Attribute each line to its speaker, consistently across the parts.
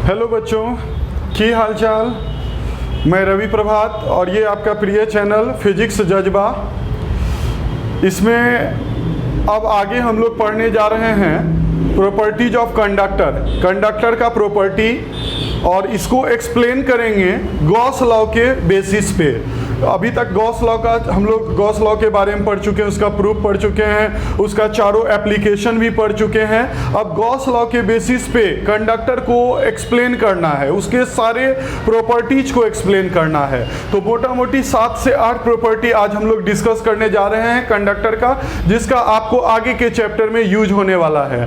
Speaker 1: Hello बच्चों, की हाल चाल। मैं रवि प्रभात और ये आपका प्रिय चैनल फिजिक्स जज्बा। इसमें अब आगे हम लोग पढ़ने जा रहे हैं प्रॉपर्टीज ऑफ कंडक्टर का प्रॉपर्टी, और इसको एक्सप्लेन करेंगे गॉस लॉ के बेसिस पे। अभी तक गॉस लॉ का हम लोग गॉस लॉ के बारे में पढ़ चुके हैं, उसका प्रूफ पढ़ चुके हैं, उसका चारों एप्लीकेशन भी पढ़ चुके हैं। अब गॉस लॉ के बेसिस पे कंडक्टर को एक्सप्लेन करना है, उसके सारे प्रॉपर्टीज को एक्सप्लेन करना है। तो मोटा मोटी 7 से 8 प्रॉपर्टी आज हम लोग डिस्कस करने जा रहे हैं कंडक्टर का, जिसका आपको आगे के चैप्टर में यूज होने वाला है।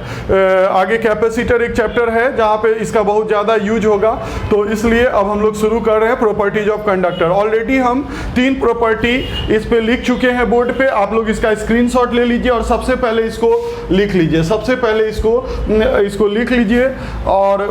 Speaker 1: आगे कैपेसिटर एक चैप्टर है जहाँ पे इसका बहुत ज़्यादा यूज होगा, तो इसलिए अब हम लोग शुरू कर रहे हैं प्रॉपर्टीज ऑफ कंडक्टर। ऑलरेडी हम 3 प्रॉपर्टी इस पे लिख चुके हैं बोर्ड पे। आप लोग इसका स्क्रीनशॉट ले लीजिए और सबसे पहले इसको लिख लीजिए। सबसे पहले इसको लिख लीजिए और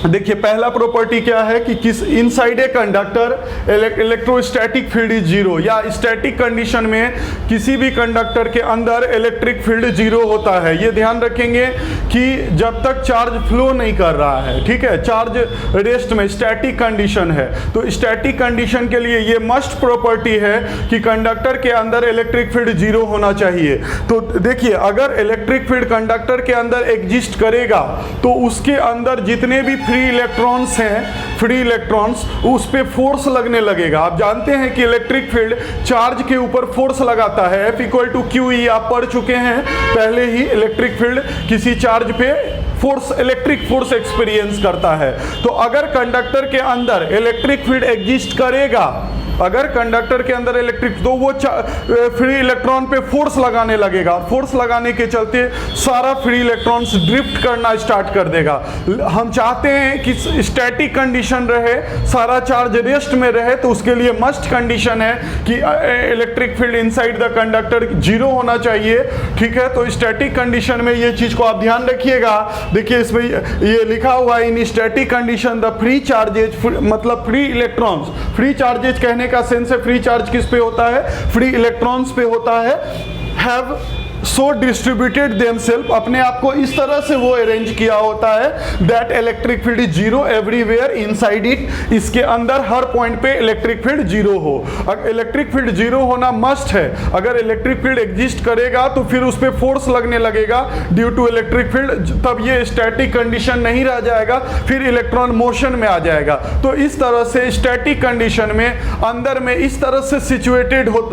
Speaker 1: देखिए पहला प्रॉपर्टी क्या है कि किस inside a conductor electrostatic field is zero, या स्टैटिक कंडीशन में किसी भी कंडक्टर के अंदर इलेक्ट्रिक फील्ड जीरो होता है। ये ध्यान रखेंगे कि जब तक चार्ज फ्लो नहीं कर रहा है, ठीक है, चार्ज रेस्ट में स्टैटिक कंडीशन है। तो स्टैटिक कंडीशन के लिए ये मस्ट प्रॉपर्टी है कि कंडक्टर के अंदर इलेक्ट्रिक फील्ड जीरो होना चाहिए। तो देखिए अगर इलेक्ट्रिक फील्ड कंडक्टर के अंदर एग्जिस्ट करेगा तो उसके अंदर जितने भी फ्री इलेक्ट्रॉन्स हैं, फ्री इलेक्ट्रॉन्स, उस पे फोर्स लगने लगेगा। आप जानते हैं कि इलेक्ट्रिक फील्ड चार्ज के ऊपर फोर्स लगाता है, F=QE आप पढ़ चुके हैं पहले ही। इलेक्ट्रिक फील्ड किसी चार्ज पे फोर्स, इलेक्ट्रिक फोर्स एक्सपीरियंस करता है। तो अगर कंडक्टर के अंदर इलेक्ट्रिक फील्ड एग्जिस्ट करेगा, अगर कंडक्टर के अंदर इलेक्ट्रिक, तो वो फ्री इलेक्ट्रॉन पे फोर्स लगाने लगेगा। फोर्स लगाने के चलते सारा फ्री इलेक्ट्रॉन्स ड्रिफ्ट करना स्टार्ट कर देगा। हम चाहते हैं कि स्टैटिक कंडीशन रहे, सारा चार्ज रेस्ट में रहे, तो उसके लिए मस्ट कंडीशन है कि electric field inside the conductor zero होना चाहिए, ठीक है। तो स्टैटिक कंडीशन में ये चीज को आप ध्यान रखिएगा। देखिए इसमें ये लिखा हुआ है, इन static condition the free charges, मतलब फ्री इलेक्ट्रॉन्स, फ्री चार्जेज कहने का सेंस है फ्री चार्ज किस पे होता है, फ्री इलेक्ट्रॉन्स पे होता है, हैव सो डिस्ट्रीब्यूटेड देमसेल्फ, अपने आप को इस तरह से वो अरेंज किया होता है that electric field is zero everywhere inside it, इसके अंदर हर पॉइंट पे इलेक्ट्रिक फील्ड जीरो हो। अगर इलेक्ट्रिक फील्ड जीरो होना मस्ट है, अगर इलेक्ट्रिक फील्ड एग्जिस्ट करेगा तो फिर उस पर फोर्स लगने लगेगा ड्यू टू इलेक्ट्रिक फील्ड, तब ये स्टैटिक कंडीशन नहीं रह जाएगा, फिर इलेक्ट्रॉन मोशन में आ जाएगा। तो इस तरह से स्टैटिक कंडीशन में अंदर में इस तरह से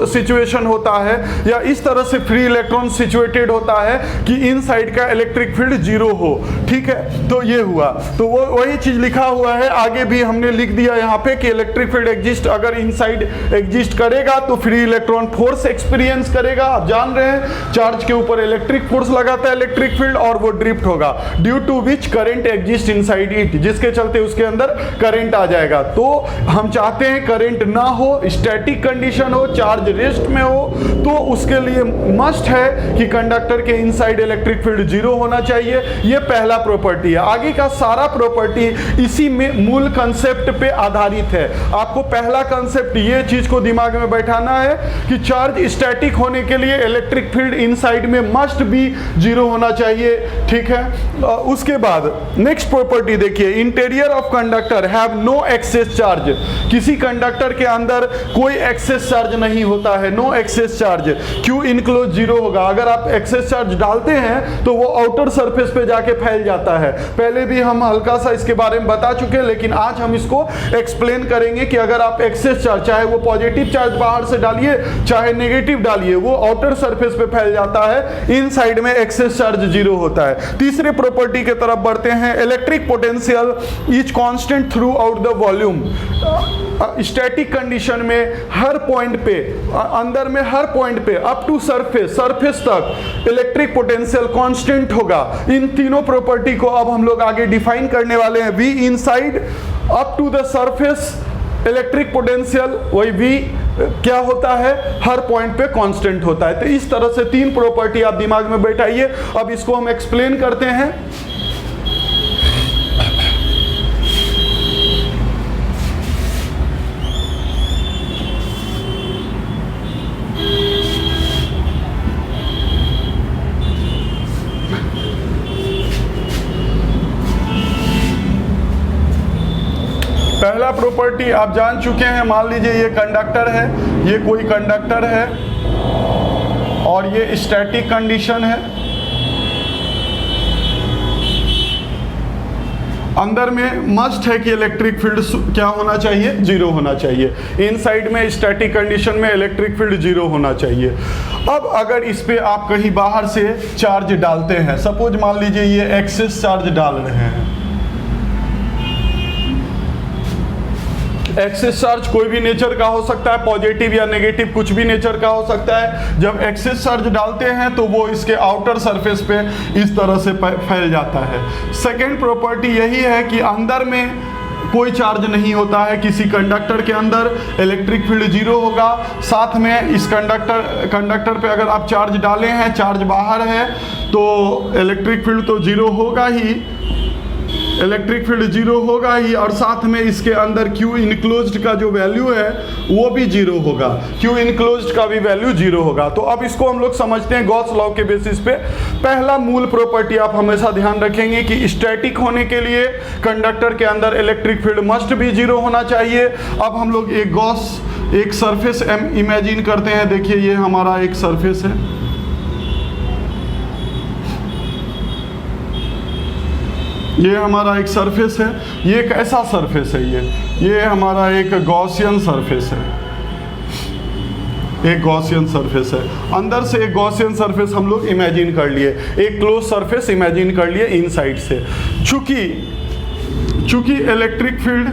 Speaker 1: सिचुएशन होता है, या इस तरह से फ्री इलेक्ट्रॉन सिचुएटेड होता है कि इनसाइड का इलेक्ट्रिक फील्ड जीरो हो, ठीक है। तो ये हुआ, तो वो वही चीज लिखा हुआ है, आगे भी हमने लिख दिया यहाँ पे कि इलेक्ट्रिक फील्ड एग्जिस्ट, अगर इनसाइड एग्जिस्ट करेगा तो फ्री इलेक्ट्रॉन फोर्स एक्सपीरियंस करेगा। आप जान रहे हैं चार्ज के ऊपर इलेक्ट्रिक फोर्स लगाता है इलेक्ट्रिक फील्ड, और वो ड्रिफ्ट होगा due to which current exist inside it, जिसके चलते उसके अंदर करंट आ जाएगा। तो हम चाहते हैं करंट ना हो, स्टैटिक कंडीशन हो, चार्ज रेस्ट में हो, तो उसके लिए मस्ट है कि कंडक्टर के इनसाइड इलेक्ट्रिक फील्ड जीरो होना चाहिए। ये पहला प्रॉपर्टी है। आगे का सारा प्रॉपर्टी इसी में मूल कंसेप्ट पे आधारित है। आपको पहला कंसेप्ट ये चीज को दिमाग में बैठाना है कि चार्ज स्टैटिक होने के लिए इलेक्ट्रिक फील्ड इनसाइड में मस्ट भी जीरो होना चाहिए, ठीक है। उसके बाद नेक्स्ट प्रॉपर्टी देखिए, interior of conductor have no excess charge, किसी कंडक्टर के अंदर कोई एक्सेस चार्ज नहीं होता है, no excess charge, Q enclose zero होगा। अगर आप एक्सेस चार्ज डालते हैं तो वो आउटर सरफेस पे जाके फैल जाता है। पहले भी हम हल्का सा इसके बारे में बता चुके हैं, लेकिन आज हम इसको एक्सप्लेन करेंगे कि अगर आप एक्सेस चार्ज, चाहे वो पॉजिटिव चार्ज बाहर से डालिए चाहे नेगेटिव डालिए, वो आउटर सरफेस पे फैल जाता है, इन साइड में एक्सेस चार्ज जीरो होता है। तीसरे प्रॉपर्टी की तरफ बढ़ते हैं, electric potential is constant through out the volume. Static condition में हर पॉइंट पे, अंदर में हर पॉइंट पे अप टू सरफेस तक इलेक्ट्रिक पोटेंशियल कांस्टेंट होगा। इन तीनों प्रॉपर्टी को अब हम लोग आगे डिफाइन करने वाले हैं। V inside up to the surface electric potential, वही V क्या होता है, हर पॉइंट पे कांस्टेंट होता है। तो इस तरह से 3 प्रॉपर्टी आप दिमाग में बैठाइए। अब इसको हम एक्सप्लेन करते हैं। पहला प्रॉपर्टी आप जान चुके हैं, मान लीजिए ये कंडक्टर है, ये कोई कंडक्टर है और ये स्टैटिक कंडीशन है। अंदर में मस्ट है कि इलेक्ट्रिक फील्ड क्या होना चाहिए, जीरो होना चाहिए। इनसाइड में स्टैटिक कंडीशन में इलेक्ट्रिक फील्ड जीरो होना चाहिए। अब अगर इस पे आप कहीं बाहर से चार्ज डालते हैं, सपोज मान लीजिए ये एक्सेस चार्ज डाल रहे हैं, एक्सेस चार्ज कोई भी नेचर का हो सकता है, पॉजिटिव या नेगेटिव कुछ भी नेचर का हो सकता है। जब एक्सेस चार्ज डालते हैं तो वो इसके आउटर सरफेस पे इस तरह से फैल जाता है। सेकेंड प्रॉपर्टी यही है कि अंदर में कोई चार्ज नहीं होता है, किसी कंडक्टर के अंदर इलेक्ट्रिक फील्ड जीरो होगा। साथ में इस कंडक्टर पे अगर आप चार्ज डाले हैं, चार्ज बाहर है, तो इलेक्ट्रिक फील्ड तो जीरो होगा ही, इलेक्ट्रिक फील्ड जीरो होगा ही, और साथ में इसके अंदर क्यू इनक्लोज्ड का जो वैल्यू है वो भी जीरो होगा, क्यू इनक्लोज्ड का भी वैल्यू जीरो होगा। तो अब इसको हम लोग समझते हैं गॉस लॉ के बेसिस पे। पहला मूल प्रॉपर्टी आप हमेशा ध्यान रखेंगे कि स्टैटिक होने के लिए कंडक्टर के अंदर इलेक्ट्रिक फील्ड मस्ट भी जीरो होना चाहिए। अब हम लोग एक सरफेस इमेजिन करते हैं। देखिए ये हमारा एक सरफेस है, ये हमारा एक सरफेस है। ये कैसा सरफेस है? ये हमारा एक गॉसियन सरफेस है, एक गॉसियन सरफेस है। अंदर से एक गॉसियन सरफेस हम लोग इमेजिन कर लिए, एक क्लोज सरफेस इमेजिन कर लिए इनसाइड से। चूंकि इलेक्ट्रिक फील्ड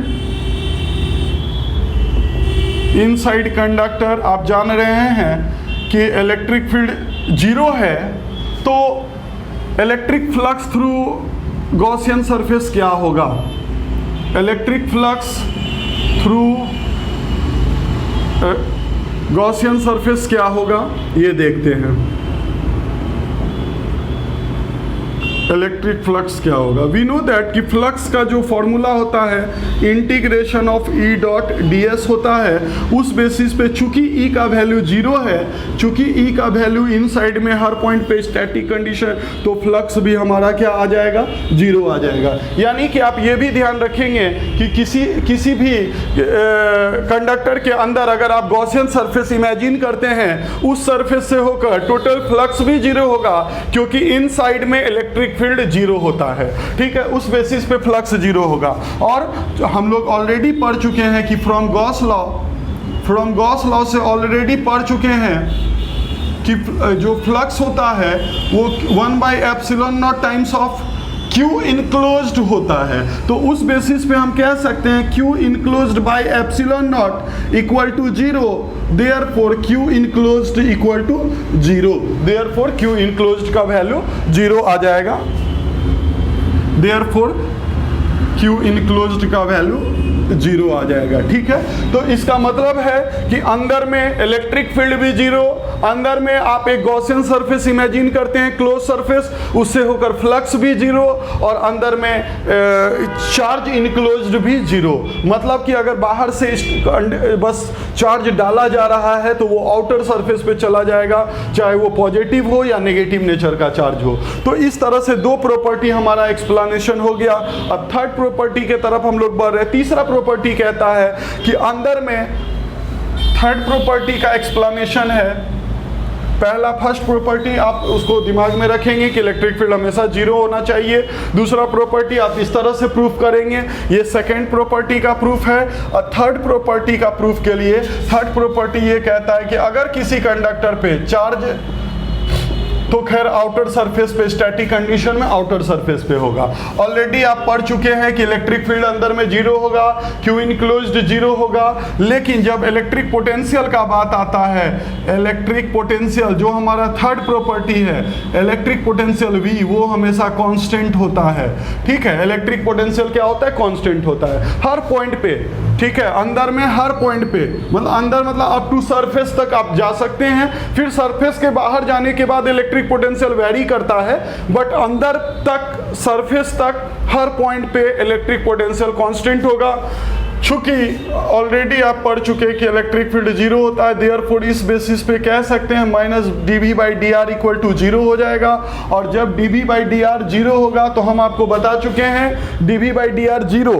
Speaker 1: इनसाइड कंडक्टर आप जान रहे हैं कि इलेक्ट्रिक फील्ड जीरो है, तो electric flux through Gaussian surface क्या होगा? Electric flux through Gaussian surface क्या होगा ये देखते हैं। इलेक्ट्रिक फ्लक्स क्या होगा? वी नो दैट कि फ्लक्स का जो फॉर्मूला होता है integration of E dot D S होता है। उस बेसिस पे चूंकि ई का वैल्यू जीरो है, चूंकि ई का वैल्यू इनसाइड में हर पॉइंट पे स्टैटिक कंडीशन, तो फ्लक्स भी हमारा क्या आ जाएगा? जीरो आ जाएगा। यानी कि आप ये भी ध्यान रखेंगे कि किसी भी कंडक्टर के अंदर अगर आप गॉसियन सरफेस इमेजिन करते हैं, उस सरफेस से होकर टोटल फ्लक्स भी जीरो होगा, क्योंकि इनसाइड में इलेक्ट्रिक फील्ड जीरो होता है। ठीक है, उस बेसिस पे फ्लक्स जीरो होगा। और हम लोग ऑलरेडी पढ़ चुके हैं कि फ्रॉम गॉस लॉ से ऑलरेडी पढ़ चुके हैं कि जो फ्लक्स होता है वो 1/ε0 टाइम्स ऑफ क्यू इनक्लोज्ड होता है। तो उस बेसिस पे हम कह सकते हैं Q enclosed by ε0 equal to zero, therefore Q enclosed equal to zero, therefore Q enclosed का वैल्यू जीरो आ जाएगा, देयरफॉर क्यू इनक्लोज्ड का वैल्यू जीरो आ जाएगा। ठीक है, तो इसका मतलब है कि अंदर में इलेक्ट्रिक फील्ड भी जीरो, अंदर में आप एक गॉसियन सरफेस इमेजिन करते हैं क्लोज सरफेस, उससे होकर फ्लक्स भी जीरो, और अंदर में चार्ज इनक्लोज्ड भी जीरो। मतलब कि अगर बाहर से बस चार्ज डाला जा रहा है तो वो आउटर सरफेस पे चला जाएगा, चाहे वो पॉजिटिव हो या नेगेटिव नेचर का चार्ज हो। तो इस तरह से दो प्रॉपर्टी हमारा एक्सप्लेनेशन हो गया। अब थर्ड प्रॉपर्टी के तरफ हम लोग बढ़ रहे हैं। तीसरा प्रॉपर्टी कहता है कि अंदर में थर्ड प्रॉपर्टी का एक्सप्लेनेशन है। पहला फर्स्ट प्रॉपर्टी आप उसको दिमाग में रखेंगे कि इलेक्ट्रिक फील्ड हमेशा जीरो होना चाहिए। दूसरा प्रॉपर्टी आप इस तरह से प्रूफ करेंगे, ये सेकंड प्रॉपर्टी का प्रूफ है। और थर्ड प्रॉपर्टी का प्रूफ के लिए थर्ड प्रॉपर्टी ये कहता है कि अगर किसी कंडक्टर पे चार्ज, तो खैर आउटर सरफेस पे स्टैटिक कंडीशन में आउटर सरफेस पे होगा। ऑलरेडी आप पढ़ चुके हैं कि इलेक्ट्रिक फील्ड अंदर में जीरो होगा, क्यू इनक्लोज्ड जीरो होगा। लेकिन जब इलेक्ट्रिक पोटेंशियल का बात आता है, इलेक्ट्रिक पोटेंशियल जो हमारा थर्ड प्रॉपर्टी है, इलेक्ट्रिक पोटेंशियल V वो हमेशा कांस्टेंट होता है। ठीक है, इलेक्ट्रिक पोटेंशियल क्या होता है? कांस्टेंट होता है हर पॉइंट पे। ठीक है, अंदर में हर पॉइंट पे, मतलब अंदर मतलब अप टू सरफेस तक आप जा सकते हैं। फिर सरफेस के बाहर जाने के बाद इलेक्ट्रिक पोटेंशियल वेरी करता है, बट अंदर तक सरफेस तक हर पॉइंट पे इलेक्ट्रिक पोटेंशियल कांस्टेंट होगा। चूंकि ऑलरेडी आप पढ़ चुके कि इलेक्ट्रिक फील्ड जीरो होता है, देयरफॉर इस बेसिस पे कह सकते हैं minus dV/dr equal to zero हो जाएगा। और जब dV/dr जीरो होगा तो हम आपको बता चुके हैं dV/dr जीरो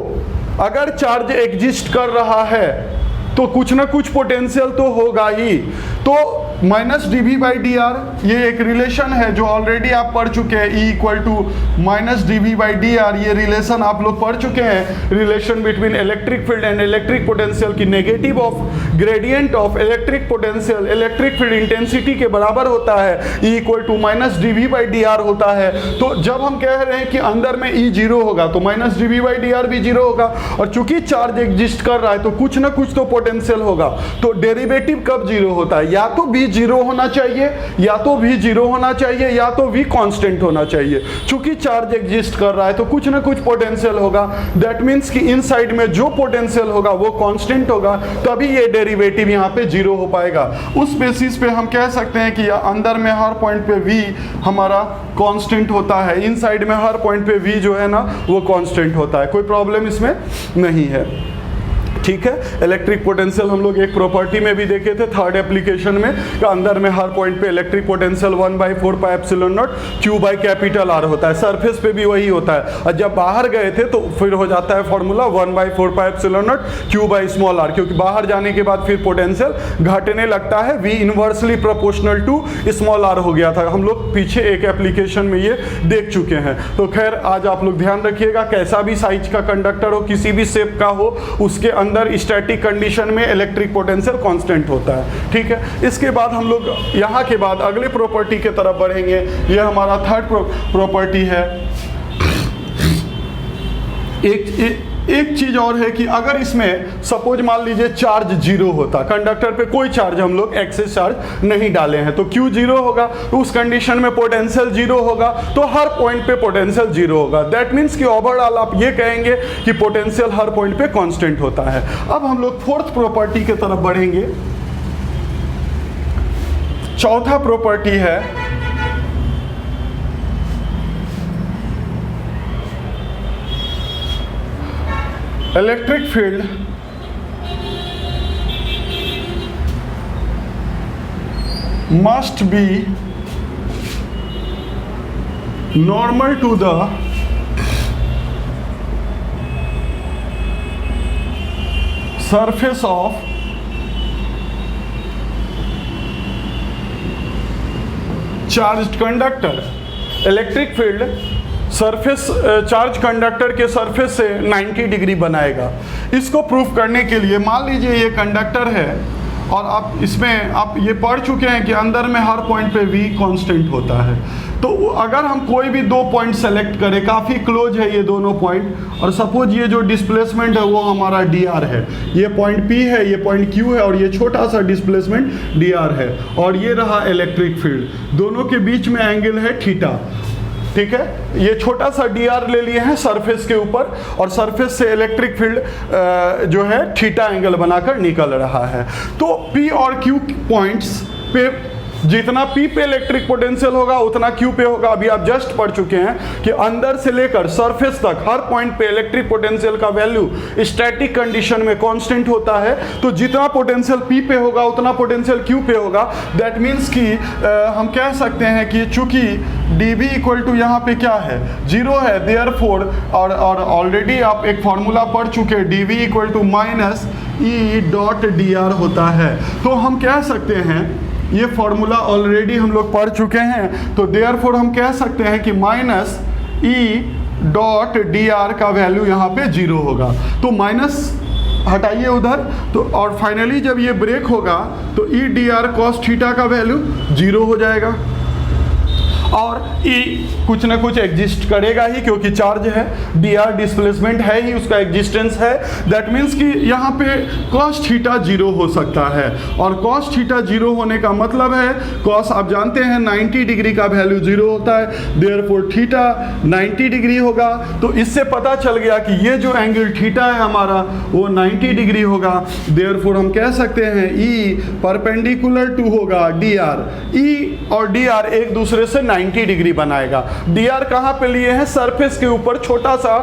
Speaker 1: अगर चार्ज एग्जिस्ट कर रहा है तो कुछ ना कुछ पोटेंशियल तो होगा ही। तो minus dv by D R ये एक रिलेशन है जो ऑलरेडी आप पढ़ चुके हैं, E equal to minus dv by D R. ये रिलेशन आप लोग पढ़ चुके हैं, relation between electric field and electric potential की negative of gradient of electric potential electric field intensity के बराबर होता है, E equal to minus dv by D R होता है। तो जब हम कह रहे हैं कि अंदर में E जीरो होगा तो minus dv by D are भी जीरो होगा, और चूंकि चार्ज एग्जिस्ट कर रहा है तो कुछ ना कुछ तो पोटेंशियल होगा। तो डेरिवेटिव कब जीरो होता है? या तो v जीरो होना चाहिए, या तो v जीरो होना चाहिए, या तो v कांस्टेंट होना चाहिए। चूंकि चार्ज एग्जिस्ट कर रहा है तो कुछ ना कुछ पोटेंशियल होगा। दैट मीन्स कि इनसाइड में जो पोटेंशियल होगा वो कांस्टेंट होगा, तभी ये डेरिवेटिव यहाँ पे जीरो हो पाएगा। उस बेसिस पे हम कह सकते हैं कि अंदर में हर पॉइंट पे v हमारा कांस्टेंट होता है, इनसाइड में हर पॉइंट पे v जो है ना वो कांस्टेंट होता है। कोई प्रॉब्लम इसमें नहीं है, ठीक है। इलेक्ट्रिक पोटेंशियल हम लोग एक प्रॉपर्टी में भी देखे थे, थर्ड एप्लीकेशन में, कि अंदर में हर पॉइंट पे electric potential 1/4πε0 Q by capital R होता है। सरफेस पे भी वही होता है, और जब बाहर गए थे तो फिर हो जाता है formula 1/4πε0 Q by small r, क्योंकि बाहर जाने के बाद फिर पोटेंशियल घटने लगता है, V inversely proportional to small r हो गया था। हम लोग पीछे एक एप्लीकेशन में ये देख चुके हैं। तो खैर आज आप लोग ध्यान रखिएगा, कैसा भी साइज का कंडक्टर हो, किसी भी शेप का हो, उसके अंदर स्टैटिक कंडीशन में इलेक्ट्रिक पोटेंशियल कांस्टेंट होता है, ठीक है। इसके बाद हम लोग यहाँ के बाद अगले प्रॉपर्टी के तरफ बढ़ेंगे। ये हमारा थर्ड प्रॉपर्टी है। एक चीज और है कि अगर इसमें सपोज मान लीजिए चार्ज जीरो होता, कंडक्टर पे कोई चार्ज हम लोग एक्सेस चार्ज नहीं डाले हैं, तो Q जीरो होगा, तो उस कंडीशन में पोटेंशियल जीरो होगा, तो हर पॉइंट पे पोटेंशियल जीरो होगा। दैट मीन्स कि ओवरऑल आप ये कहेंगे कि पोटेंशियल हर पॉइंट पे कांस्टेंट होता है। अब हम लोग फोर्थ प्रॉपर्टी की तरफ बढ़ेंगे। चौथा प्रॉपर्टी है electric field must be normal to the surface of charged conductor। Electric field surface charge conductor के सरफेस से 90 डिग्री बनाएगा। इसको प्रूफ करने के लिए मान लीजिए ये कंडक्टर है और आप इसमें आप ये पढ़ चुके हैं कि अंदर में हर पॉइंट पे v कांस्टेंट होता है। तो अगर हम कोई भी दो पॉइंट सेलेक्ट करें, काफ़ी क्लोज है ये दोनों पॉइंट, और सपोज ये जो डिस्प्लेसमेंट है वो हमारा dr है, ये पॉइंट p है, ये पॉइंट q है, और ये छोटा सा डिस्प्लेसमेंट dr है, और ये रहा इलेक्ट्रिक फील्ड। दोनों के बीच में एंगल है थीटा, ठीक है। ये छोटा सा dr ले लिए हैं सरफेस के ऊपर, और सरफेस से इलेक्ट्रिक फील्ड जो है थीटा एंगल बनाकर निकल रहा है। तो p और q पॉइंट्स पे जितना P पे इलेक्ट्रिक पोटेंशियल होगा उतना Q पे होगा। अभी आप जस्ट पढ़ चुके हैं कि अंदर से लेकर सरफेस तक हर पॉइंट पे इलेक्ट्रिक पोटेंशियल का वैल्यू स्टैटिक कंडीशन में कांस्टेंट होता है। तो जितना पोटेंशियल P पे होगा उतना पोटेंशियल Q पे होगा। दैट मीन्स कि हम कह सकते हैं कि चूंकि dV इक्वल टू यहाँ पे क्या है, जीरो है, देयरफॉर और ऑलरेडी आप एक फॉर्मूला पढ़ चुके, dV equal to minus E dot dr होता है। तो हम कह सकते हैं, ये फॉर्मूला ऑलरेडी हम लोग पढ़ चुके हैं, तो देयरफॉर हम कह सकते हैं कि माइनस E डॉट dr का वैल्यू यहाँ पे जीरो होगा। तो माइनस हटाइए उधर, तो और फाइनली जब ये ब्रेक होगा तो E dr cos थीटा का वैल्यू जीरो हो जाएगा, और E कुछ ना कुछ एग्जिस्ट करेगा ही, क्योंकि चार्ज है, dr डिस्प्लेसमेंट है ही, उसका एग्जिस्टेंस है। दैट मीन्स कि यहाँ पे cos थीटा जीरो हो सकता है, और cos थीटा जीरो होने का मतलब है cos आप जानते हैं 90 डिग्री का वैल्यू जीरो होता है, देयरफॉर थीटा 90 डिग्री होगा। तो इससे पता चल गया कि ये जो एंगल थीटा है हमारा वो 90 डिग्री होगा। देयरफॉर हम कह सकते हैं E परपेंडिकुलर टू होगा dr, E और dr एक दूसरे से 90 डिग्री बनाएगा। dr कहाँ पे लिए हैं? सरफेस के ऊपर छोटा सा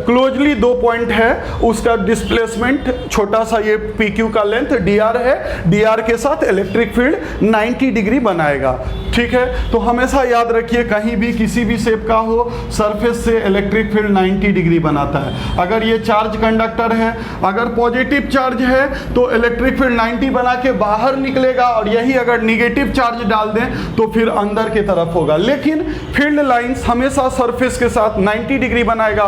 Speaker 1: क्लोजली 2 पॉइंट है, उसका डिस्प्लेसमेंट छोटा सा ये pq का लेंथ dr है, dr के साथ इलेक्ट्रिक फील्ड 90 डिग्री बनाएगा। ठीक है, तो हमेशा याद रखिए कहीं भी किसी भी शेप का हो, सरफेस से इलेक्ट्रिक फील्ड 90 डिग्री बनाता है। अगर ये चार्ज कंडक्टर है, अगर पॉजिटिव चार्ज है तो इलेक्ट्रिक फील्ड 90 बना के बाहर निकलेगा, और यही अगर निगेटिव चार्ज डाल दें तो फिर अंदर की तरफ होगा। लेकिन फील्ड लाइंस हमेशा सरफेस के साथ 90 डिग्री बनाएगा।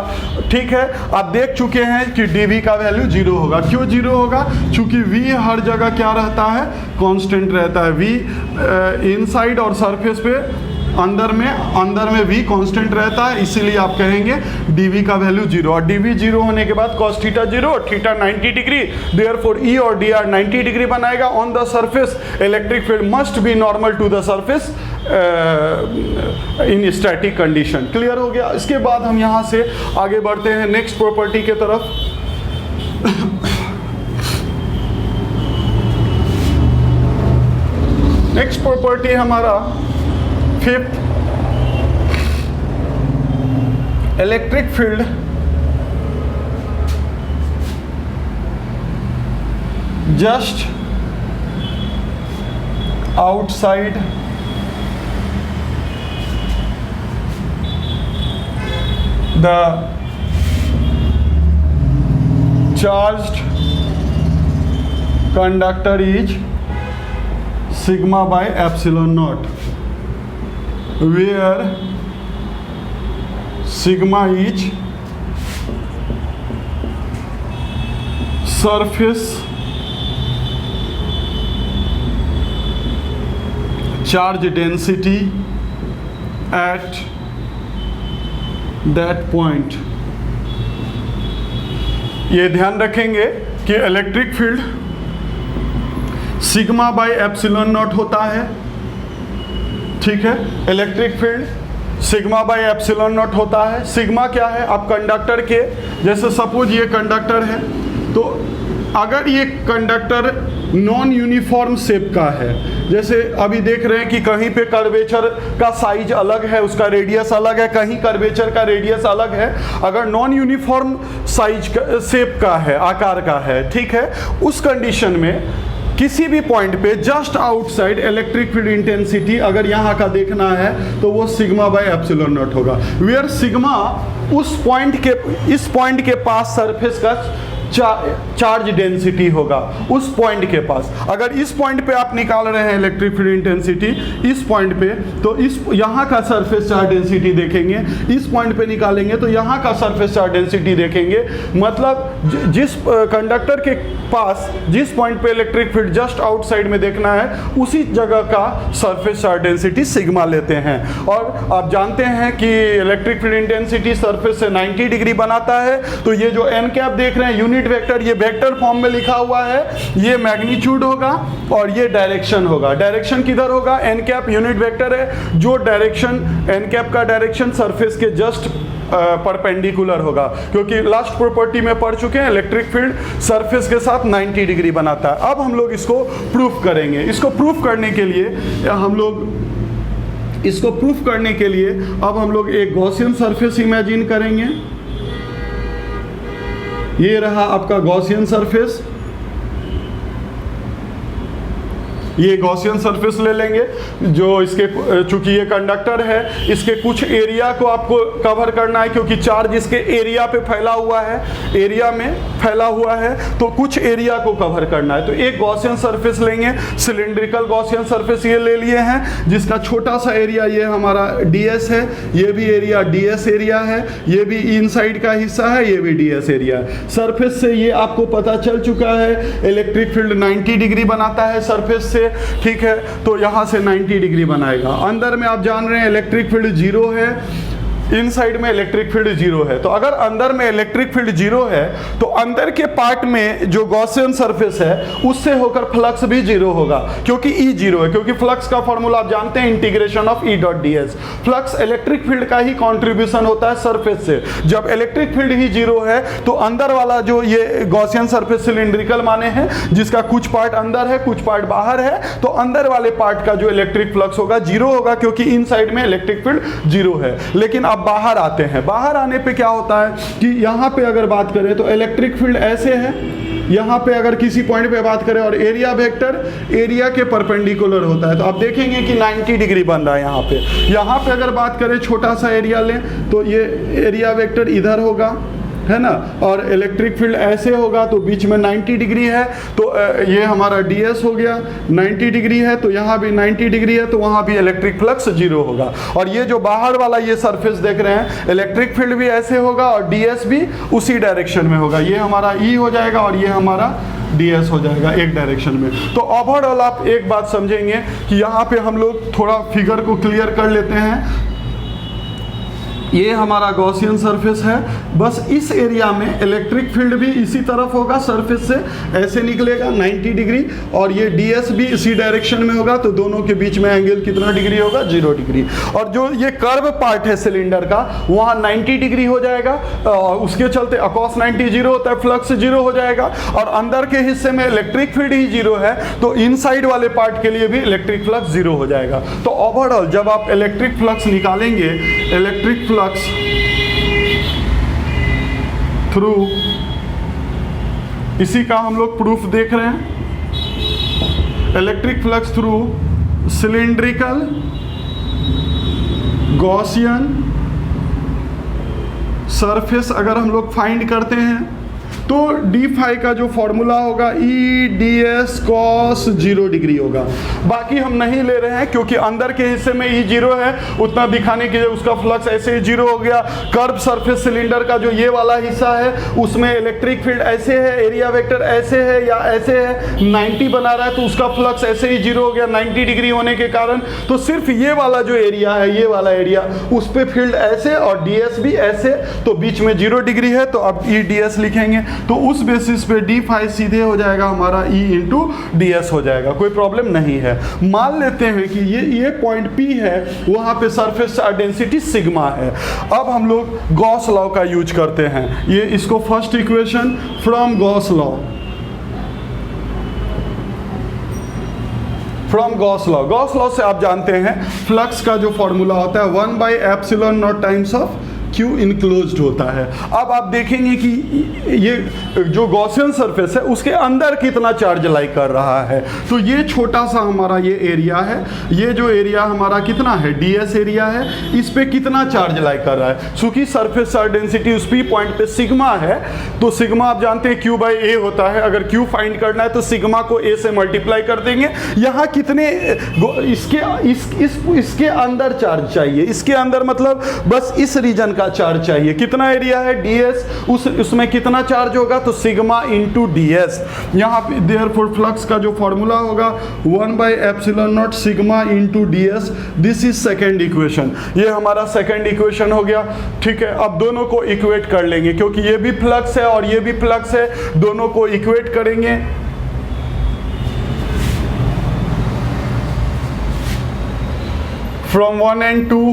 Speaker 1: ठीक है, आप देख चुके हैं कि dv का वैल्यू 0 होगा। क्यों 0 होगा? क्योंकि v हर जगह क्या रहता है? कांस्टेंट रहता है। v इनसाइड और सरफेस पे अंदर में v कांस्टेंट रहता है, इसीलिए आप कहेंगे dv का वैल्यू 0। और dv 0 होने के बाद cos थीटा 0 और थीटा 90 डिग्री, देयरफॉर e और dr 90 डिग्री बनाएगा। On the surface electric field must be normal to the surface in static condition. Clear हो गया? इसके बाद हम यहाँ से आगे बढ़ते हैं नेक्स्ट प्रॉपर्टी के तरफ। नेक्स्ट प्रॉपर्टी हमारा fifth, electric field just outside the charged conductor is sigma by epsilon naught, where sigma is surface charge density at that point। ये ध्यान रखेंगे कि electric field sigma bye epsilon not होता है। ठीक है, electric field sigma bye epsilon not होता है। सिग्मा क्या है? आप कंडक्टर के, जैसे सपोज ये कंडक्टर है, तो अगर ये कंडक्टर नॉन यूनिफॉर्म शेप का है, जैसे अभी देख रहे हैं कि कहीं पे कर्वेचर का साइज अलग है, उसका रेडियस अलग है, कहीं कर्वेचर का रेडियस अलग है। अगर नॉन यूनिफॉर्म साइज शेप का है, आकार का है, ठीक है, उस कंडीशन में किसी भी पॉइंट पे just outside electric field intensity अगर यहाँ का देखना है तो वो सिग्मा बाय एप्सिलॉन नॉट होगा। वेयर सिग्मा उस पॉइंट के, इस पॉइंट के पास सरफेस का चार्ज डेंसिटी होगा, उस पॉइंट के पास। अगर इस पॉइंट पे आप निकाल रहे हैं इलेक्ट्रिक फील्ड इंटेंसिटी इस पॉइंट पे, तो इस यहाँ का सरफेस चार्ज डेंसिटी देखेंगे, इस पॉइंट पे निकालेंगे तो यहाँ का सरफेस चार्ज डेंसिटी देखेंगे। मतलब जिस कंडक्टर के पास जिस पॉइंट पे इलेक्ट्रिक फील्ड जस्ट आउटसाइड में देखना है, उसी जगह का सरफेस चार्ज डेंसिटी सिग्मा लेते हैं। और आप जानते हैं कि इलेक्ट्रिक फील्ड इंटेंसिटी सरफेस से 90 डिग्री बनाता है। तो ये जो एन कैप देख रहे हैं यूनिट वेक्टर, ये वेक्टर फॉर्म में लिखा हुआ है, ये मैग्नीट्यूड होगा और ये डायरेक्शन होगा। डायरेक्शन किधर होगा? एन कैप यूनिट वेक्टर है, जो डायरेक्शन एन कैप का डायरेक्शन सरफेस के जस्ट परपेंडिकुलर होगा, क्योंकि लास्ट प्रॉपर्टी में पढ़ चुके हैं इलेक्ट्रिक फील्ड सरफेस के साथ 90 डिग्री बनाता है। अब हम लोग इसको प्रूफ करेंगे। इसको प्रूफ करने के लिए अब हम लोग एक गॉसियन सरफेस इमेजिन करेंगे। ये रहा आपका गॉसियन सरफेस, ये गॉसियन सरफेस ले लेंगे, जो इसके चूंकि ये कंडक्टर है, इसके कुछ एरिया को आपको कवर करना है, क्योंकि चार्ज इसके एरिया पे फैला हुआ है, एरिया में फैला हुआ है, तो कुछ एरिया को कवर करना है। तो एक गॉसियन सरफेस लेंगे, सिलिंड्रिकल गॉसियन सरफेस ये ले लिए हैं, जिसका छोटा सा एरिया ये हमारा ds है, ये भी एरिया ds एरिया है, ये भी इनसाइड का हिस्सा है, ये भी ds एरिया है। सरफेस से ये आपको पता चल चुका है इलेक्ट्रिक फील्ड 90 डिग्री बनाता है सरफेस से, ठीक है, तो यहां से 90 डिग्री बनाएगा। अंदर में आप जान रहे हैं इलेक्ट्रिक फील्ड 0 है, इनसाइड में इलेक्ट्रिक फील्ड जीरो है। तो अगर अंदर में इलेक्ट्रिक फील्ड जीरो है तो अंदर के पार्ट में जो गॉसियन सरफेस है उससे होकर फ्लक्स भी जीरो होगा, क्योंकि ई जीरो है। क्योंकि फ्लक्स का फॉर्मूला आप जानते हैं, integration of E dot D S. Flux electric field का ही कॉन्ट्रीब्यूशन होता है सरफेस से। जब इलेक्ट्रिक फील्ड ही जीरो है तो अंदर वाला जो ये गॉसियन सरफेस सिलिंड्रिकल माने हैं, जिसका कुछ पार्ट अंदर है कुछ पार्ट बाहर है, तो अंदर वाले पार्ट का जो इलेक्ट्रिक फ्लक्स होगा जीरो होगा, क्योंकि इनसाइड में इलेक्ट्रिक फील्ड जीरो है। लेकिन अब बाहर आते हैं। बाहर आने पे क्या होता है कि यहाँ पे अगर बात करें तो इलेक्ट्रिक फील्ड ऐसे है, यहाँ पे अगर किसी पॉइंट पे बात करें और एरिया वेक्टर एरिया के परपेंडिकुलर होता है, तो आप देखेंगे कि 90 डिग्री बन रहा है यहाँ पे। यहाँ पे अगर बात करें छोटा सा एरिया लें तो ये एरिया वेक्टर इधर होगा, है ना, और इलेक्ट्रिक फील्ड ऐसे होगा तो बीच में 90 डिग्री है, तो ये हमारा ds हो गया। 90 डिग्री है तो यहाँ भी 90 डिग्री है, तो वहाँ भी इलेक्ट्रिक फ्लक्स जीरो होगा। और ये जो बाहर वाला ये सरफेस देख रहे हैं, इलेक्ट्रिक फील्ड भी ऐसे होगा और ds भी उसी डायरेक्शन में होगा। ये हमारा e हो जाएगा और ये हमारा ds हो जाएगा एक डायरेक्शन में। तो ओवरऑल आप एक बात समझेंगे कि यहाँ पे हम लोग थोड़ा फिगर को क्लियर कर लेते हैं। ये हमारा गॉसियन सरफेस है, बस इस एरिया में इलेक्ट्रिक फील्ड भी इसी तरफ होगा, सरफेस से ऐसे निकलेगा 90 डिग्री, और ये ds भी इसी डायरेक्शन में होगा, तो दोनों के बीच में एंगल कितना डिग्री होगा, 0 डिग्री। और जो ये कर्व पार्ट है सिलेंडर का, वहाँ 90 डिग्री हो जाएगा, उसके चलते अकॉस 90 जीरो होता है, फ्लक्स जीरो हो जाएगा। और अंदर के हिस्से में इलेक्ट्रिक फील्ड ही जीरो है, तो इनसाइड वाले पार्ट के लिए भी इलेक्ट्रिक फ्लक्स जीरो हो जाएगा। तो ओवरऑल जब आप इलेक्ट्रिक फ्लक्स निकालेंगे, इलेक्ट्रिक फ्लक्स थ्रू, इसी का हम लोग प्रूफ देख रहे हैं, electric flux through cylindrical Gaussian surface अगर हम लोग फाइंड करते हैं तो डी फाई का जो फॉर्मूला होगा E D S cos 0 degree होगा। बाकी हम नहीं ले रहे हैं क्योंकि अंदर के हिस्से में ई जीरो है, उतना दिखाने के लिए उसका फ्लक्स ऐसे ही जीरो हो गया। कर्व सरफेस सिलेंडर का जो ये वाला हिस्सा है उसमें इलेक्ट्रिक फील्ड ऐसे है, एरिया वेक्टर ऐसे है या ऐसे है, 90 बना रहा है तो उसका फ्लक्स ऐसे ही जीरो हो गया 90 डिग्री होने के कारण। तो सिर्फ ये वाला जो एरिया है, ये वाला एरिया, उस पर फील्ड ऐसे और डी एस भी ऐसे, तो बीच में 0 डिग्री है, तो अब ई डी एस लिखेंगे। तो उस बेसिस पे डी फाई सीधे हो जाएगा हमारा ई इंटू डी एस हो जाएगा, कोई प्रॉब्लम नहीं है। मान लेते हैं कि ये पॉइंट पी है, वहाँ पे सरफेस डेंसिटी सिग्मा है। अब हम लोग गॉस लॉ का यूज करते हैं। ये इसको first equation from Gauss law, Gauss law से आप जानते हैं फ्लक्स का जो फॉर्मूला होता है 1/ε0 टाइम्स ऑफ क्यू इनक्लोज्ड होता है। अब आप देखेंगे कि ये जो गॉसियन सरफेस है उसके अंदर कितना चार्ज लाई कर रहा है। तो ये छोटा सा हमारा ये एरिया है, ये जो एरिया हमारा कितना है, ds एरिया है, इस पे कितना चार्ज लाई कर रहा है। चूंकि सरफेस चार्ज डेंसिटी उस पी पॉइंट पे सिग्मा है, तो सिग्मा आप जानते हैं q/a होता है। अगर q फाइंड करना है तो सिग्मा को a से मल्टीप्लाई कर देंगे। यहाँ कितने इसके अंदर चार्ज चाहिए, इसके अंदर मतलब बस इस रीजन का चार्ज चाहिए। कितना एरिया है ds, उसमें कितना चार्ज होगा, तो सिग्मा इंटू ds। यहाँ पे देयरफॉर फ्लक्स का जो फॉर्मूला होगा 1/ε0 sigma into ds। This is second equation, ये हमारा सेकेंड इक्वेशन हो गया। ठीक है, अब दोनों को इक्वेट कर लेंगे क्योंकि ये भी फ्लक्स है और ये भी फ्लक्स है, दोनों को इक्वेट करेंगे। From 1 and 2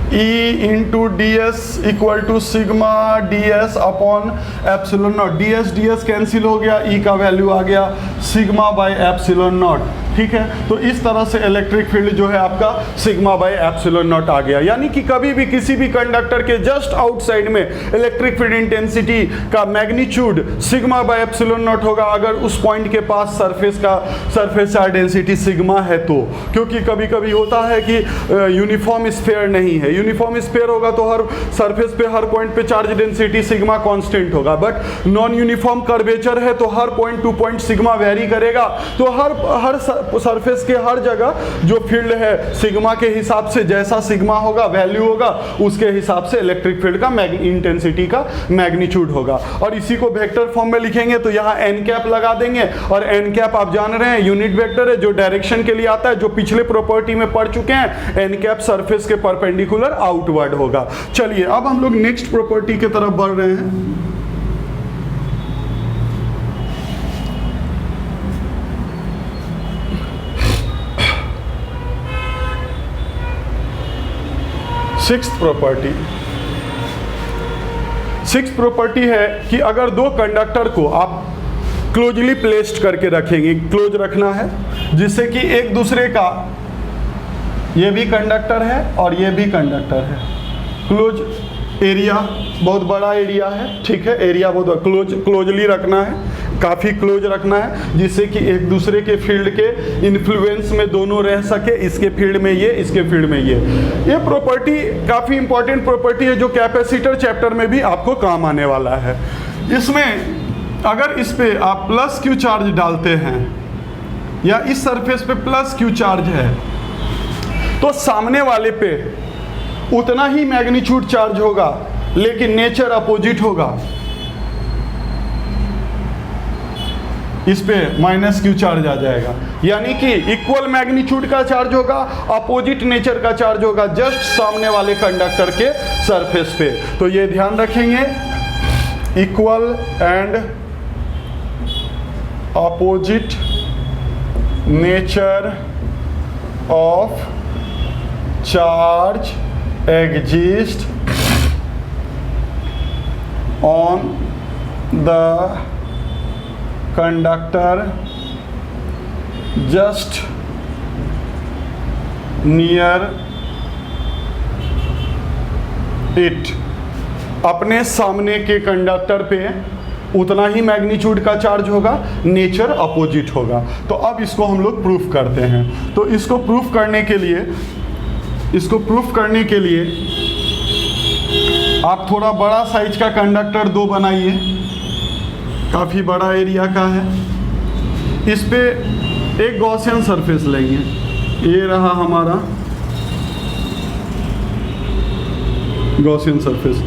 Speaker 1: E into D S equal to sigma D S upon epsilon naught. D S cancel हो गया, E का वैल्यू आ गया सिग्मा बाय एप्सिलॉन नॉट। ठीक है, तो इस तरह से इलेक्ट्रिक फील्ड जो है आपका सिग्मा बाय एप्सिलॉन नॉट आ गया। यानी कि कभी भी किसी भी कंडक्टर के जस्ट आउटसाइड में इलेक्ट्रिक फील्ड इंटेंसिटी का magnitude sigma bye epsilon not होगा अगर उस पॉइंट के पास सरफेस चार्ज डेंसिटी सिग्मा है तो। क्योंकि कभी कभी होता है कि यूनिफॉर्म स्फीयर नहीं है, यूनिफॉर्म स्फीयर होगा तो हर सरफेस पे हर पॉइंट पे चार्ज डेंसिटी सिग्मा कांस्टेंट होगा, बट नॉन यूनिफॉर्म कर्वेचर है तो हर point to point sigma vary करेगा। तो हर सरफेस के हर जगह जो फील्ड है सिग्मा के हिसाब से, जैसा सिग्मा होगा वैल्यू होगा उसके हिसाब से इलेक्ट्रिक फील्ड का इंटेंसिटी का मैग्नीट्यूड होगा। और इसी को वेक्टर फॉर्म में लिखेंगे तो यहाँ एन कैप लगा देंगे, और एन कैप आप जान रहे हैं यूनिट वेक्टर है जो डायरेक्शन के लिए आता है, जो पिछले प्रॉपर्टी में पढ़ चुके हैं। एन कैप सरफेस के परपेंडिकुलर आउटवर्ड होगा। चलिए अब हम लोग नेक्स्ट प्रॉपर्टी की तरफ बढ़ रहे हैं। सिक्स्थ प्रॉपर्टी है कि अगर दो कंडक्टर को आप क्लोजली प्लेस्ड करके रखेंगे, क्लोज रखना है जिससे कि एक दूसरे का, ये भी कंडक्टर है और ये भी कंडक्टर है, क्लोज एरिया बहुत बड़ा एरिया है, ठीक है, एरिया बहुत क्लोजली रखना है, काफ़ी क्लोज रखना है जिससे कि एक दूसरे के फील्ड के इन्फ्लुएंस में दोनों रह सके, इसके फील्ड में ये, इसके फील्ड में ये प्रॉपर्टी काफ़ी इंपॉर्टेंट प्रॉपर्टी है जो कैपेसिटर चैप्टर में भी आपको काम आने वाला है। इसमें अगर इस पे आप प्लस क्यू चार्ज डालते हैं या इस सरफेस पे प्लस क्यू चार्ज है तो सामने वाले पे उतना ही मैग्नीट्यूड चार्ज होगा लेकिन नेचर अपोजिट होगा। इस पे माइनस क्यू चार्ज आ जाएगा, यानी कि इक्वल मैग्नीट्यूड का चार्ज होगा, अपोजिट नेचर का चार्ज होगा जस्ट सामने वाले कंडक्टर के सरफेस पे। तो ये ध्यान रखेंगे, equal and opposite nature of charge exist on the conductor just near it। अपने सामने के कंडक्टर पे उतना ही मैग्नीट्यूड का चार्ज होगा, नेचर अपोजिट होगा। तो अब इसको हम लोग प्रूफ करते हैं। तो इसको प्रूफ करने के लिए आप थोड़ा बड़ा साइज का कंडक्टर 2 बनाइए, काफ़ी बड़ा एरिया का है। इस पे एक गॉसियन सरफेस लेंगे, ये रहा हमारा गॉसियन सरफेस।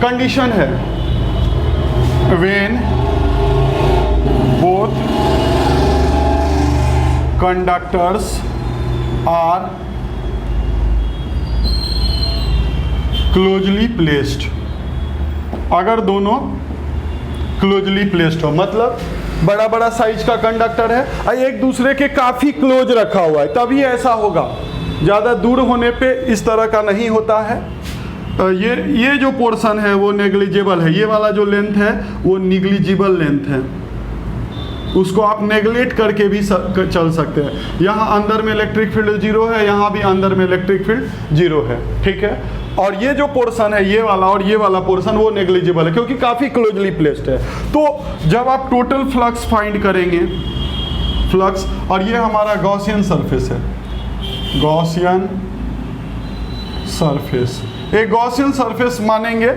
Speaker 1: कंडीशन है when both conductors are closely placed. अगर दोनों क्लोजली प्लेस्ड हो, मतलब बड़ा बड़ा साइज का कंडक्टर है, एक दूसरे के काफ़ी क्लोज रखा हुआ है, तभी ऐसा होगा। ज़्यादा दूर होने पे इस तरह का नहीं होता है। ये जो पोर्शन है वो नेग्लिजिबल है, ये वाला जो लेंथ है वो निग्लिजिबल लेंथ है, उसको आप नेगलेक्ट करके भी चल सकते हैं। यहाँ अंदर में इलेक्ट्रिक फील्ड 0 है, यहाँ भी अंदर में इलेक्ट्रिक फील्ड 0 है, ठीक है। और ये जो पोर्शन है ये वाला और ये वाला पोर्शन वो नेग्लिजिबल है क्योंकि काफ़ी क्लोजली प्लेस्ड है। तो जब आप टोटल फ्लक्स फाइंड करेंगे, फ्लक्स, और ये हमारा गॉसियन सरफेस है, गॉसियन सरफेस, एक गॉसियन सरफेस मानेंगे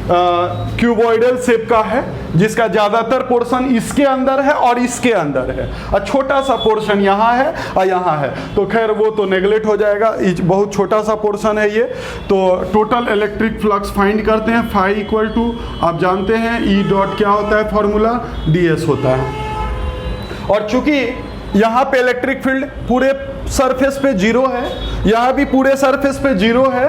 Speaker 1: क्यूबॉइडल शेप का है जिसका ज़्यादातर पोर्शन इसके अंदर है और इसके अंदर है, और छोटा सा पोर्शन यहाँ है और यहाँ है। तो खैर वो तो नेगलेक्ट हो जाएगा, बहुत छोटा सा पोर्शन है ये। तो टोटल इलेक्ट्रिक फ्लक्स फाइंड करते हैं, फाई इक्वल टू आप जानते हैं ई डॉट क्या होता है, फॉर्मूला ds होता है। और चूंकि यहाँ पे इलेक्ट्रिक फील्ड पूरे सरफेस पे 0 है, यहाँ भी पूरे सरफेस पे 0 है,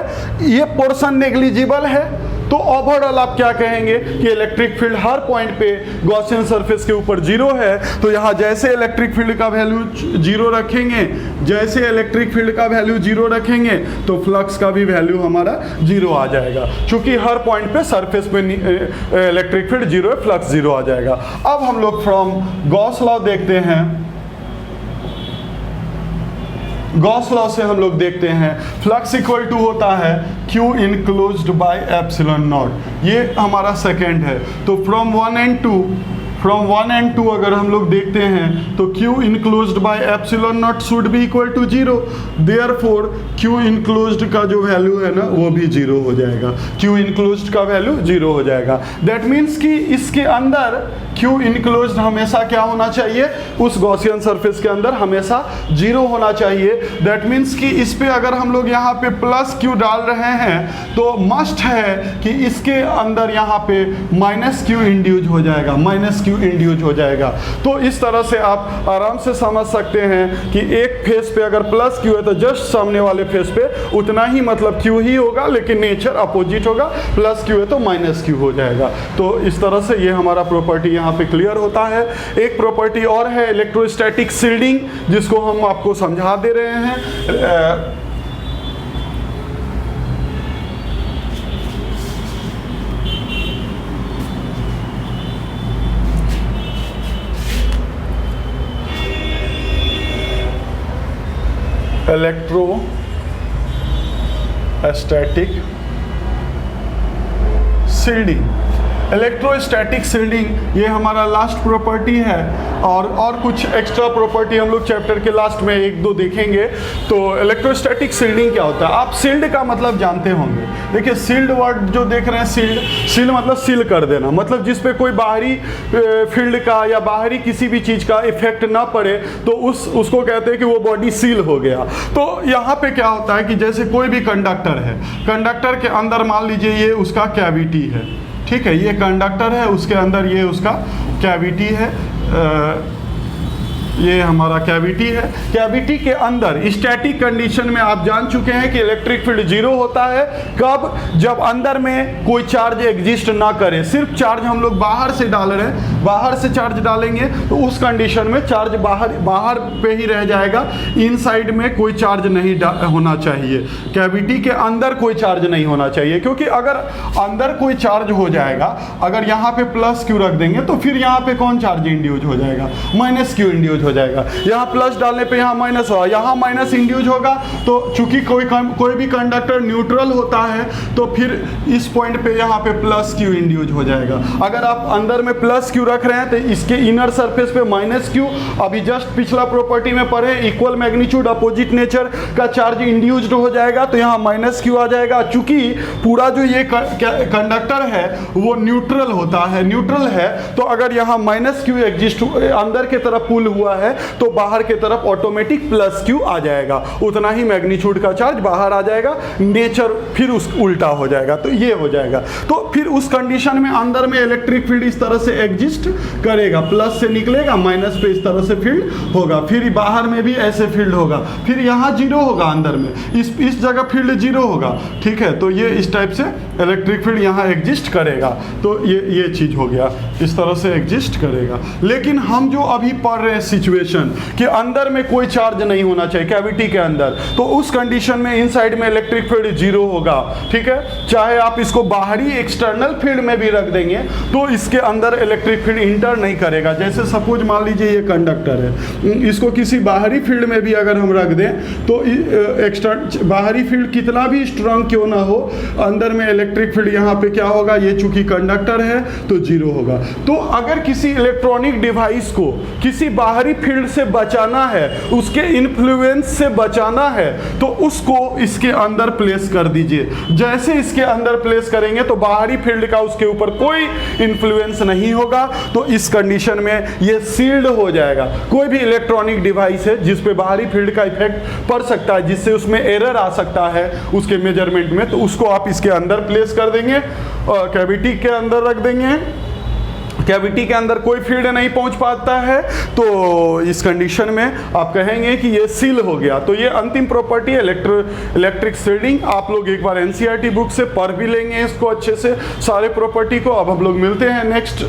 Speaker 1: ये पोर्शन नेग्लिजिबल है, तो ओवरऑल आप क्या कहेंगे कि इलेक्ट्रिक फील्ड हर पॉइंट पे गॉसियन सरफेस के ऊपर 0 है। तो यहाँ जैसे इलेक्ट्रिक फील्ड का वैल्यू 0 रखेंगे, जैसे इलेक्ट्रिक फील्ड का वैल्यू 0 रखेंगे तो फ्लक्स का भी वैल्यू हमारा 0 आ जाएगा, क्योंकि हर पॉइंट पे सरफेस पे इलेक्ट्रिक फील्ड 0 है, फ्लक्स 0 आ जाएगा। अब हम लोग फ्रॉम गॉस लॉ देखते हैं, गॉस लॉ से हम लोग देखते हैं फ्लक्स इक्वल टू होता है Q enclosed by epsilon not, ये हमारा सेकेंड है। तो फ्रॉम 1 and 2 फ्रॉम 1 and 2 अगर हम लोग देखते हैं तो Q enclosed by epsilon naught should be equal to 0, therefore Q enclosed का जो वैल्यू है ना वो भी 0 हो जाएगा, Q इनक्लोज्ड का वैल्यू 0 हो जाएगा। दैट मीन्स कि इसके अंदर Q इनक्लोज्ड हमेशा क्या होना चाहिए, उस गॉसियन सरफेस के अंदर हमेशा 0 होना चाहिए। दैट मीन्स कि इस पे अगर हम लोग यहाँ पे प्लस Q डाल रहे हैं तो मस्ट है कि इसके अंदर यहाँ पे माइनस Q इंड्यूज हो जाएगा, माइनस Q इंड्यूज हो जाएगा। तो इस तरह से आप आराम से समझ सकते हैं कि एक फेस पे अगर प्लस Q है तो जस्ट सामने वाले फेस पे उतना ही मतलब Q ही होगा, लेकिन नेचर अपोजिट होगा, प्लस Q है तो माइनस Q हो जाएगा। तो इस तरह से ये हमारा प्रॉपर्टी यहाँ पे क्लियर होता है। एक प्रॉपर्टी और है इलेक्ट्रोस्टैटिक शील्डिंग, जिसको हम आपको समझा दे रहे हैं। इलेक्ट्रोस्टैटिक शील्डिंग, इलेक्ट्रोस्टैटिक शील्डिंग ये हमारा लास्ट प्रॉपर्टी है, और कुछ एक्स्ट्रा प्रॉपर्टी हम लोग चैप्टर के लास्ट में एक दो देखेंगे। तो इलेक्ट्रोस्टैटिक शील्डिंग क्या होता है, आप शील्ड का मतलब जानते होंगे। देखिए शील्ड वर्ड जो देख रहे हैं, शील्ड मतलब सील कर देना, मतलब जिस पे कोई बाहरी फील्ड का या बाहरी किसी भी चीज़ का इफेक्ट ना पड़े तो उसको कहते हैं कि वो बॉडी सील हो गया। तो यहाँ पे क्या होता है कि जैसे कोई भी कंडक्टर है, कंडक्टर के अंदर मान लीजिए ये उसका कैविटी है, ठीक है, ये कंडक्टर है, उसके अंदर ये उसका कैविटी है, ये हमारा कैविटी है। कैविटी के अंदर स्टैटिक कंडीशन में आप जान चुके हैं कि इलेक्ट्रिक फील्ड 0 होता है। कब, जब अंदर में कोई चार्ज एग्जिस्ट ना करे, सिर्फ चार्ज हम लोग बाहर से डाल रहे हैं, बाहर से चार्ज डालेंगे तो उस कंडीशन में चार्ज बाहर पे ही रह जाएगा, इनसाइड में कोई चार्ज नहीं होना चाहिए, कैविटी के अंदर कोई चार्ज नहीं होना चाहिए। क्योंकि अगर अंदर कोई चार्ज हो जाएगा, अगर यहाँ पे प्लस Q रख देंगे तो फिर यहाँ पे कौन चार्ज इंड्यूज हो जाएगा, माइनस Q इंड्यूज हो जाएगा। यहाँ प्लस डालने पे यहाँ माइनस होगा, यहाँ माइनस इंड्यूज होगा। तो चूंकि कोई भी कंडक्टर न्यूट्रल होता है तो फिर इस पॉइंट पे यहाँ पे प्लस Q इंड्यूज हो जाएगा। अगर आप अंदर में प्लस Q रख रहे हैं तो इसके इनर सरफेस पे माइनस Q, अभी जस्ट पिछला प्रॉपर्टी में पढ़े इक्वल मैग्नीट्यूड अपोजिट नेचर का चार्ज इंड्यूस्ड हो जाएगा, तो यहाँ माइनस Q आ जाएगा। चूंकि पूरा जो ये कंडक्टर है वो न्यूट्रल होता है, न्यूट्रल है, तो अगर यहाँ माइनस Q एग्जिस्ट अंदर के तरफ पुल हुआ है तो बाहर के तरफ ऑटोमेटिक प्लस Q आ जाएगा, उतना ही मैग्नीट्यूड का चार्ज बाहर आ जाएगा, नेचर फिर उस उल्टा हो जाएगा। तो ये हो जाएगा। तो फिर उस कंडीशन में अंदर में इलेक्ट्रिक फील्ड इस तरह से एग्जिस्ट करेगा, प्लस से निकलेगा, माइनस पे इस तरह से फील्ड होगा, फिर बाहर में भी ऐसे फील्ड होगा, फिर यहाँ 0 होगा, अंदर में इस जगह फील्ड 0 होगा, ठीक है। तो ये इस टाइप से इलेक्ट्रिक फील्ड यहाँ एग्जिस्ट करेगा। तो ये चीज हो गया, इस तरह से एग्जिस्ट करेगा। लेकिन हम जो अभी पढ़ रहे हैं सिचुएशन कि अंदर में कोई चार्ज नहीं होना चाहिए कैविटी के अंदर, तो उस कंडीशन में इनसाइड में इलेक्ट्रिक फील्ड 0 होगा, ठीक है। चाहे आप इसको बाहरी एक्सटर्नल फील्ड में भी रख देंगे तो इसके अंदर इलेक्ट्रिक फील्ड इंटर नहीं करेगा। जैसे सपोज मान लीजिए ये कंडक्टर है, इसको किसी बाहरी फील्ड में भी अगर हम रख दें तो बाहरी फील्ड कितना भी स्ट्रांग क्यों ना हो, अंदर में इलेक्ट्रिक फील्ड यहाँ पे क्या होगा, ये चूंकि कंडक्टर है तो 0 होगा। तो अगर किसी इलेक्ट्रॉनिक डिवाइस को किसी बाहरी फील्ड से बचाना है, उसके इन्फ्लुएंस से बचाना है, तो उसको इसके अंदर प्लेस कर दीजिए। जैसे इसके अंदर प्लेस करेंगे तो बाहरी फील्ड का उसके ऊपर कोई इन्फ्लुएंस नहीं होगा, तो इस कंडीशन में ये सील्ड हो जाएगा। कोई भी इलेक्ट्रॉनिक डिवाइस है जिस पे बाहरी फील्ड का इफेक्ट पड़ सकता है, जिससे उसमें एरर आ सकता है उसके मेजरमेंट में, तो उसको आप इसके अंदर प्लेस कर देंगे और कैविटी के अंदर रख देंगे। कैविटी के अंदर कोई फील्ड नहीं पहुंच पाता है, तो इस कंडीशन में आप कहेंगे कि ये सील हो गया। तो ये अंतिम प्रॉपर्टी है इलेक्ट्रिक शील्डिंग। आप लोग एक बार एनसीईआरटी बुक से पढ़ भी लेंगे इसको अच्छे से, सारे प्रॉपर्टी को। अब हम लोग मिलते हैं नेक्स्ट